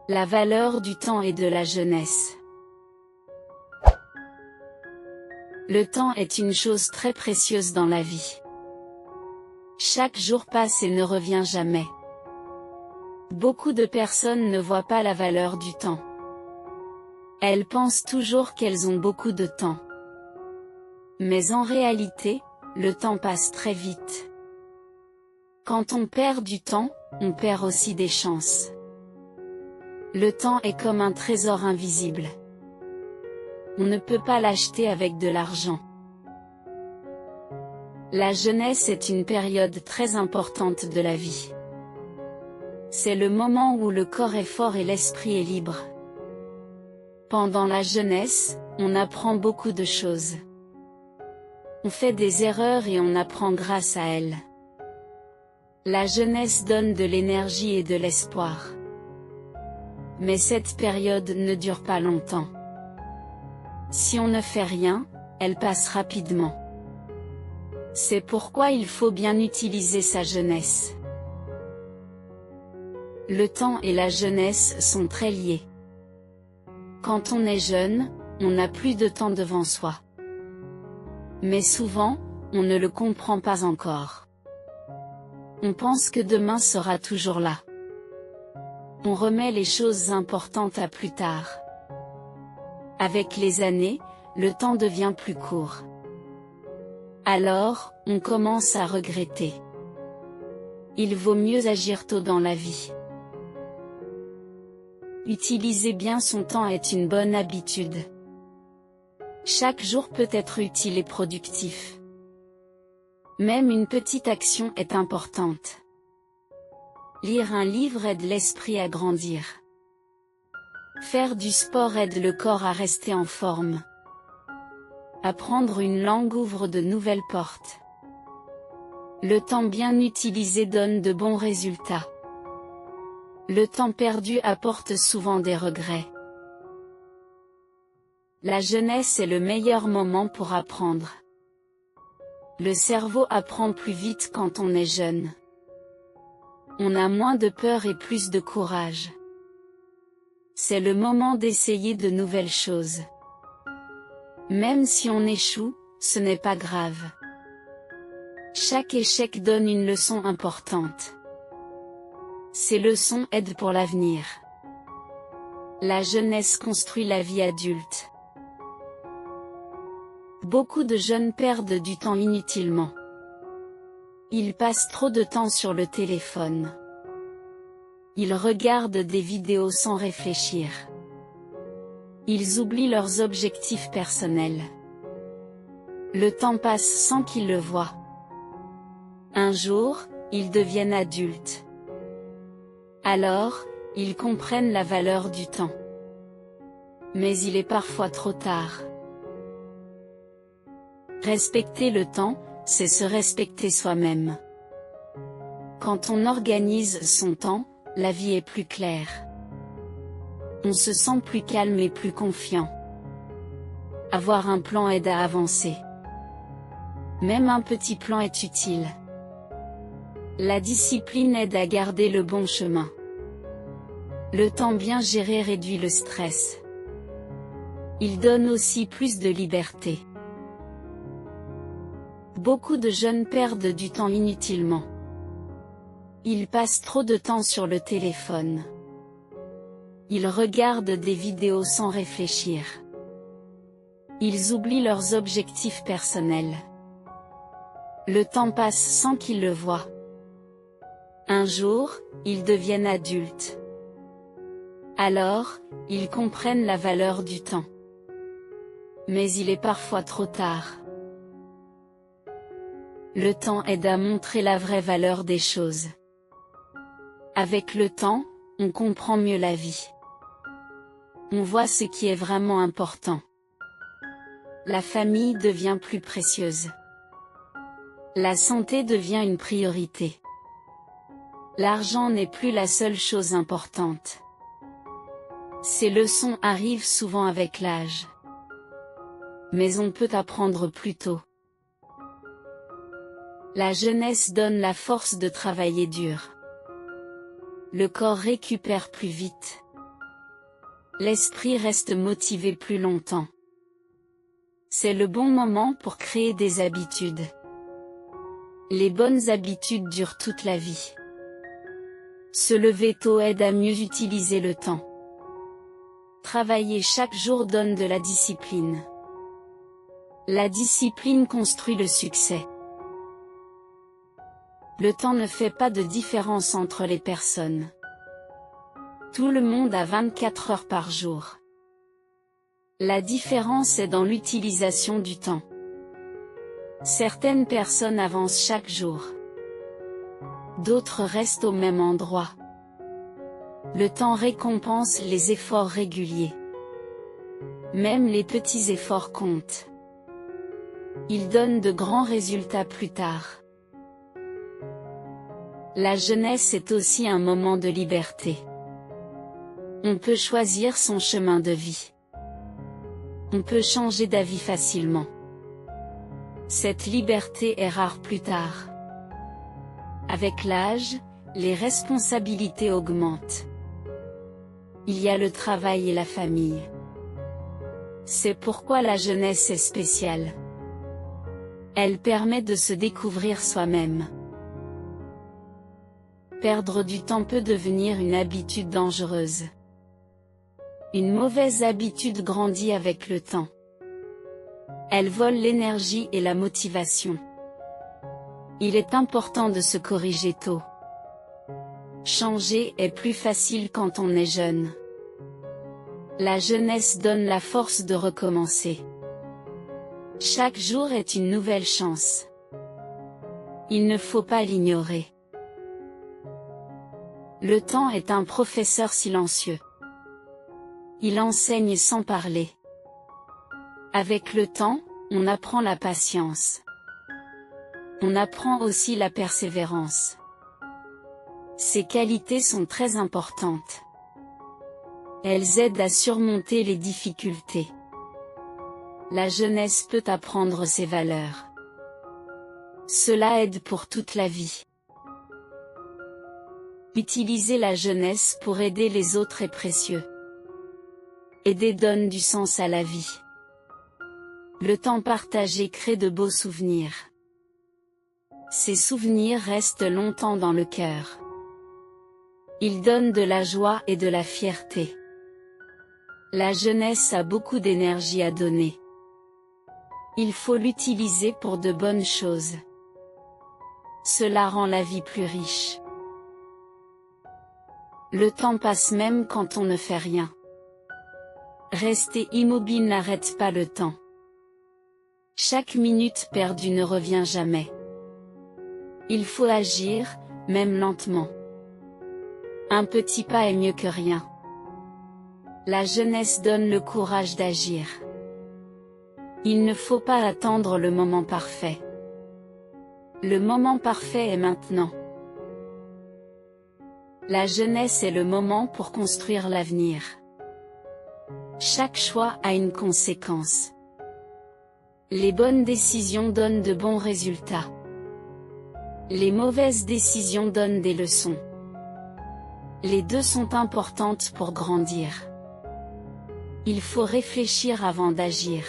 La valeur du temps et de la jeunesse. Le temps est une chose très précieuse dans la vie. Chaque jour passe et ne revient jamais. Beaucoup de personnes ne voient pas la valeur du temps. Elles pensent toujours qu'elles ont beaucoup de temps. Mais en réalité, le temps passe très vite. Quand on perd du temps, on perd aussi des chances. Le temps est comme un trésor invisible. On ne peut pas l'acheter avec de l'argent. La jeunesse est une période très importante de la vie. C'est le moment où le corps est fort et l'esprit est libre. Pendant la jeunesse, on apprend beaucoup de choses. On fait des erreurs et on apprend grâce à elles. La jeunesse donne de l'énergie et de l'espoir. Mais cette période ne dure pas longtemps. Si on ne fait rien, elle passe rapidement. C'est pourquoi il faut bien utiliser sa jeunesse. Le temps et la jeunesse sont très liés. Quand on est jeune, on n'a plus de temps devant soi. Mais souvent, on ne le comprend pas encore. On pense que demain sera toujours là. On remet les choses importantes à plus tard. Avec les années, le temps devient plus court. Alors, on commence à regretter. Il vaut mieux agir tôt dans la vie. Utiliser bien son temps est une bonne habitude. Chaque jour peut être utile et productif. Même une petite action est importante. Lire un livre aide l'esprit à grandir. Faire du sport aide le corps à rester en forme. Apprendre une langue ouvre de nouvelles portes. Le temps bien utilisé donne de bons résultats. Le temps perdu apporte souvent des regrets. La jeunesse est le meilleur moment pour apprendre. Le cerveau apprend plus vite quand on est jeune. On a moins de peur et plus de courage. C'est le moment d'essayer de nouvelles choses. Même si on échoue, ce n'est pas grave. Chaque échec donne une leçon importante. Ces leçons aident pour l'avenir. La jeunesse construit la vie adulte. Beaucoup de jeunes perdent du temps inutilement. Ils passent trop de temps sur le téléphone. Ils regardent des vidéos sans réfléchir. Ils oublient leurs objectifs personnels. Le temps passe sans qu'ils le voient. Un jour, ils deviennent adultes. Alors, ils comprennent la valeur du temps. Mais il est parfois trop tard. Respecter le temps, c'est se respecter soi-même. Quand on organise son temps, la vie est plus claire. On se sent plus calme et plus confiant. Avoir un plan aide à avancer. Même un petit plan est utile. La discipline aide à garder le bon chemin. Le temps bien géré réduit le stress. Il donne aussi plus de liberté. Beaucoup de jeunes perdent du temps inutilement. Ils passent trop de temps sur le téléphone. Ils regardent des vidéos sans réfléchir. Ils oublient leurs objectifs personnels. Le temps passe sans qu'ils le voient. Un jour, ils deviennent adultes. Alors, ils comprennent la valeur du temps. Mais il est parfois trop tard. Le temps aide à montrer la vraie valeur des choses. Avec le temps, on comprend mieux la vie. On voit ce qui est vraiment important. La famille devient plus précieuse. La santé devient une priorité. L'argent n'est plus la seule chose importante. Ces leçons arrivent souvent avec l'âge. Mais on peut apprendre plus tôt. La jeunesse donne la force de travailler dur. Le corps récupère plus vite. l'esprit reste motivé plus longtemps. C'est le bon moment pour créer des habitudes. Les bonnes habitudes durent toute la vie. Se lever tôt aide à mieux utiliser le temps. Travailler chaque jour donne de la discipline. La discipline construit le succès. Le temps ne fait pas de différence entre les personnes. Tout le monde a 24 heures par jour. La différence est dans l'utilisation du temps. Certaines personnes avancent chaque jour. D'autres restent au même endroit. Le temps récompense les efforts réguliers. Même les petits efforts comptent. Ils donnent de grands résultats plus tard. La jeunesse est aussi un moment de liberté. On peut choisir son chemin de vie. On peut changer d'avis facilement. Cette liberté est rare plus tard. Avec l'âge, les responsabilités augmentent. Il y a le travail et la famille. C'est pourquoi la jeunesse est spéciale. Elle permet de se découvrir soi-même. Perdre du temps peut devenir une habitude dangereuse. Une mauvaise habitude grandit avec le temps. Elle vole l'énergie et la motivation. Il est important de se corriger tôt. Changer est plus facile quand on est jeune. La jeunesse donne la force de recommencer. Chaque jour est une nouvelle chance. Il ne faut pas l'ignorer. Le temps est un professeur silencieux. Il enseigne sans parler. Avec le temps, on apprend la patience. On apprend aussi la persévérance. Ces qualités sont très importantes. Elles aident à surmonter les difficultés. La jeunesse peut apprendre ces valeurs. Cela aide pour toute la vie. Utiliser la jeunesse pour aider les autres est précieux. Aider donne du sens à la vie. Le temps partagé crée de beaux souvenirs. Ces souvenirs restent longtemps dans le cœur. Ils donnent de la joie et de la fierté. La jeunesse a beaucoup d'énergie à donner. Il faut l'utiliser pour de bonnes choses. Cela rend la vie plus riche. Le temps passe même quand on ne fait rien. Rester immobile n'arrête pas le temps. Chaque minute perdue ne revient jamais. Il faut agir, même lentement. Un petit pas est mieux que rien. La jeunesse donne le courage d'agir. Il ne faut pas attendre le moment parfait. Le moment parfait est maintenant. La jeunesse est le moment pour construire l'avenir. Chaque choix a une conséquence. Les bonnes décisions donnent de bons résultats. Les mauvaises décisions donnent des leçons. Les deux sont importantes pour grandir. Il faut réfléchir avant d'agir.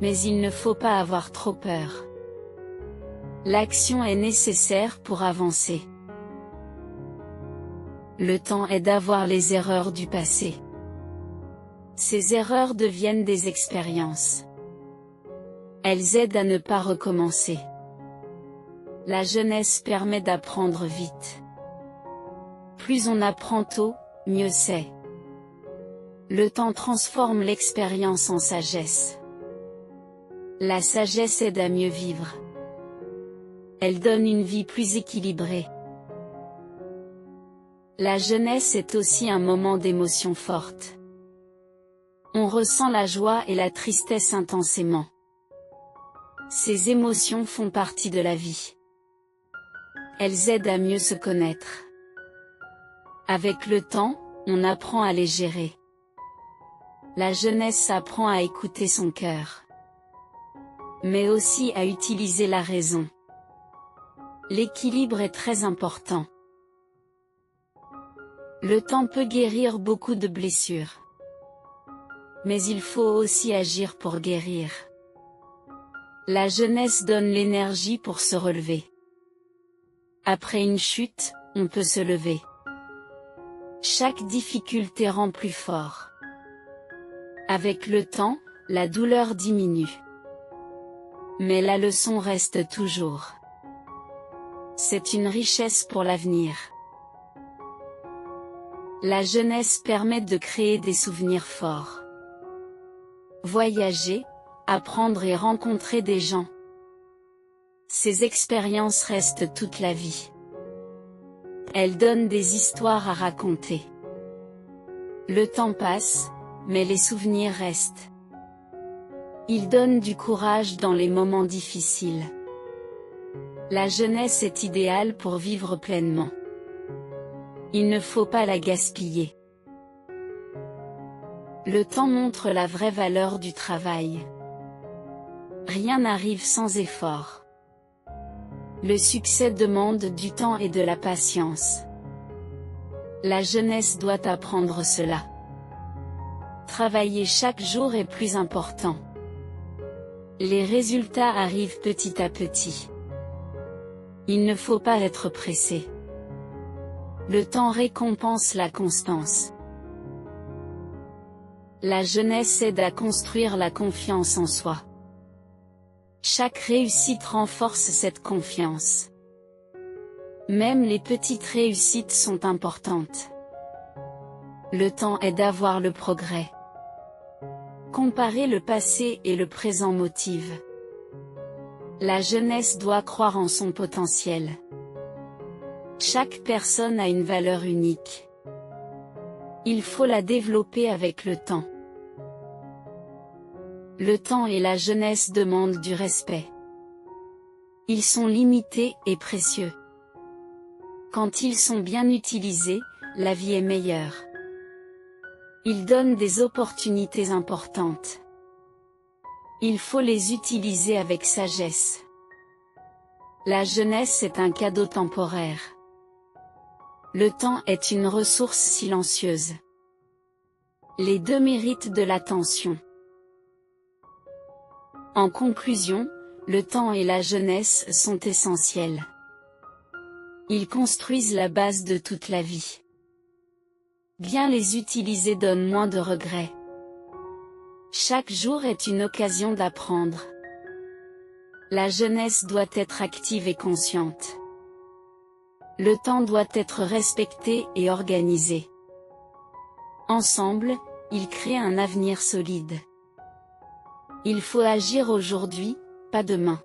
Mais il ne faut pas avoir trop peur. L'action est nécessaire pour avancer. Le temps est d'avoir les erreurs du passé. Ces erreurs deviennent des expériences. Elles aident à ne pas recommencer. La jeunesse permet d'apprendre vite. Plus on apprend tôt, mieux c'est. Le temps transforme l'expérience en sagesse. La sagesse aide à mieux vivre. Elle donne une vie plus équilibrée. La jeunesse est aussi un moment d'émotion forte. On ressent la joie et la tristesse intensément. Ces émotions font partie de la vie. Elles aident à mieux se connaître. Avec le temps, on apprend à les gérer. La jeunesse apprend à écouter son cœur. Mais aussi à utiliser la raison. L'équilibre est très important. Le temps peut guérir beaucoup de blessures. Mais il faut aussi agir pour guérir. La jeunesse donne l'énergie pour se relever. Après une chute, on peut se lever. Chaque difficulté rend plus fort. Avec le temps, la douleur diminue. Mais la leçon reste toujours. C'est une richesse pour l'avenir. La jeunesse permet de créer des souvenirs forts. Voyager, apprendre et rencontrer des gens. Ces expériences restent toute la vie. Elles donnent des histoires à raconter. Le temps passe, mais les souvenirs restent. Ils donnent du courage dans les moments difficiles. La jeunesse est idéale pour vivre pleinement. Il ne faut pas la gaspiller. Le temps montre la vraie valeur du travail. Rien n'arrive sans effort. Le succès demande du temps et de la patience. La jeunesse doit apprendre cela. Travailler chaque jour est plus important. Les résultats arrivent petit à petit. Il ne faut pas être pressé. Le temps récompense la constance. La jeunesse aide à construire la confiance en soi. Chaque réussite renforce cette confiance. Même les petites réussites sont importantes. Le temps aide à voir le progrès. Comparer le passé et le présent motive. La jeunesse doit croire en son potentiel. Chaque personne a une valeur unique. Il faut la développer avec le temps. Le temps et la jeunesse demandent du respect. Ils sont limités et précieux. Quand ils sont bien utilisés, la vie est meilleure. Ils donnent des opportunités importantes. Il faut les utiliser avec sagesse. La jeunesse est un cadeau temporaire. Le temps est une ressource silencieuse. Les deux méritent de l'attention. En conclusion, le temps et la jeunesse sont essentiels. Ils construisent la base de toute la vie. Bien les utiliser donne moins de regrets. Chaque jour est une occasion d'apprendre. La jeunesse doit être active et consciente. Le temps doit être respecté et organisé. Ensemble, ils créent un avenir solide. Il faut agir aujourd'hui, pas demain.